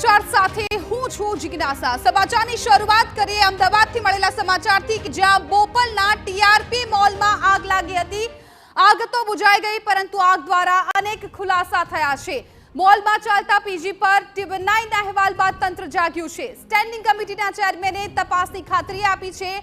સમાચાર સાથે હું છું જિજ્ઞાસા। સમાચારની શરૂઆત કરીએ અમદાવાદથી મળેલા સમાચારથી કે જ્યાં બોપલના ટીઆરપી મોલમાં આગ લાગી હતી। આગ તો બુઝાઈ ગઈ પરંતુ આગ દ્વારા અનેક ખુલાસા થયા છે। મોલમાં ચાલતા પીજી પર ટી9ના અહેવાલ બાદ તંત્ર જાગ્યું છે। સ્ટેન્ડિંગ કમિટીના ચેરમેને તપાસની ખાતરી આપી છે।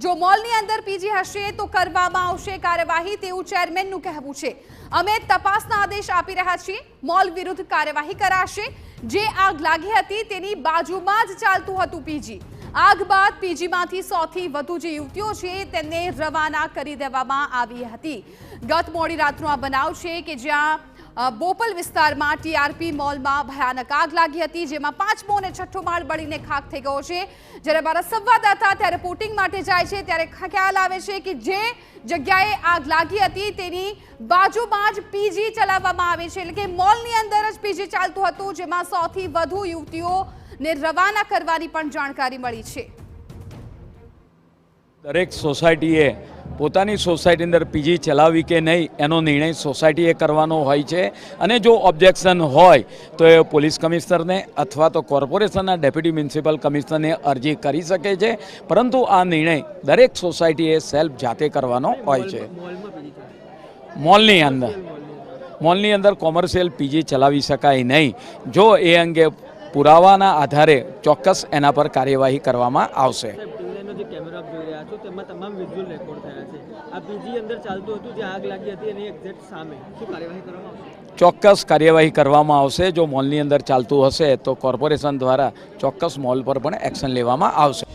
જો મોલની અંદર પીજી હશે તો કરવામાં આવશે કાર્યવાહી તેવું ચેરમેનનું કહેવું છે। અમે તપાસના આદેશ આપી રહ્યા છીએ। મોલ વિરુદ્ધ કાર્યવાહી કરાશે। જે આગ લાગી હતી તેની બાજુમાં જ ચાલતું હતું પીજી। આગ બાદ પીજીમાંથી 100થી વધુ જે યુવતીઓ છે તેમને રવાના કરી દેવામાં આવી હતી। ગત મોડી રાતનો આ બનાવ છે કે જ્યાં બોપલ વિસ્તારમાં ટીઆરપી મોલમાં ભયાનક આગ લાગી હતી જેમાં 5મો અને 6ઠ્ઠો માળ બળીને ખાખ થઈ ગયો છે। જ્યારે મારા સંવાદદાતા ત્યાં રિપોર્ટિંગ માટે જાય છે ત્યારે ખ્યાલ આવે છે કે જે જગ્યાએ આગ લાગી હતી તેની બાજુમાં જ પીજી ચલાવવામાં આવે છે, એટલે કે મોલની અંદર જ પીજી ચાલતું હતું જેમાં 100થી વધુ યુવતીઓને રવાના કરવાની પણ જાણકારી મળી છે। દરેક સોસાયટીએ પોતાની સોસાયટી અંદર પીજી ચલાવવી કે નહીં એનો નિર્ણય સોસાયટીએ કરવાનો હોય છે અને જો ઓબ્જેક્શન હોય તો એ પોલીસ કમિશનરને અથવા તો કોર્પોરેશનના ડેપ્યુટી મ્યુનિસિપલ કમિશનરને અરજી કરી શકે છે, પરંતુ આ નિર્ણય દરેક સોસાયટીએ સેલ્ફ જાતે કરવાનો હોય છે। મોલની અંદર કોમર્શિયલ પીજી ચલાવી શકાય નહીં। જો એ અંગે પુરાવાના આધારે ચોક્કસ એના પર કાર્યવાહી કરવામાં આવશે। કેમેરા જોઈ રહ્યા છો તેમાં તમામ વિઝ્યુઅલ રેકોર્ડ થયા છે। આ પીજી અંદર ચાલતું હતું જે આગ લાગી હતી એની એક્ઝેક્ટ સામે શું કાર્યવાહી કરવામાં આવશે? ચોક્કસ કાર્યવાહી કરવામાં આવશે। જો મોલની અંદર ચાલતું હશે તો કોર્પોરેશન દ્વારા ચોક્કસ મોલ પર પણ એક્શન લેવામાં આવશે।